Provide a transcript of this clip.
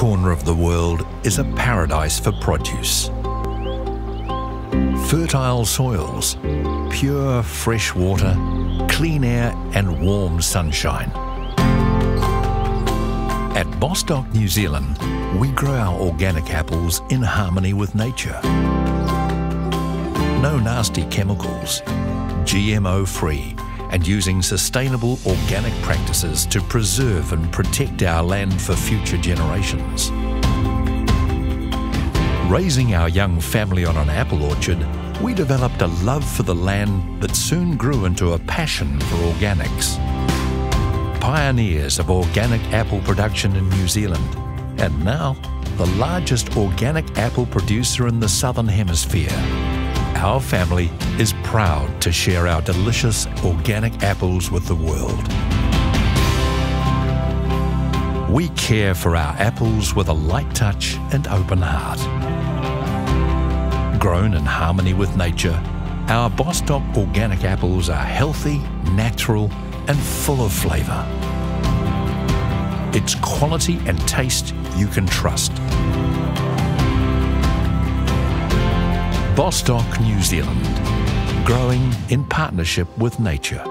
corner of the world is a paradise for produce. Fertile soils, pure fresh water, clean air and warm sunshine. At Bostock New Zealand, we grow our organic apples in harmony with nature. No nasty chemicals, GMO-free, and using sustainable organic practices to preserve and protect our land for future generations. Raising our young family on an apple orchard, we developed a love for the land that soon grew into a passion for organics. Pioneers of organic apple production in New Zealand, and now the largest organic apple producer in the Southern Hemisphere. Our family is proud to share our delicious organic apples with the world. We care for our apples with a light touch and open heart. Grown in harmony with nature, our Bostock organic apples are healthy, natural, and full of flavour. It's quality and taste you can trust. Bostock New Zealand, growing in partnership with nature.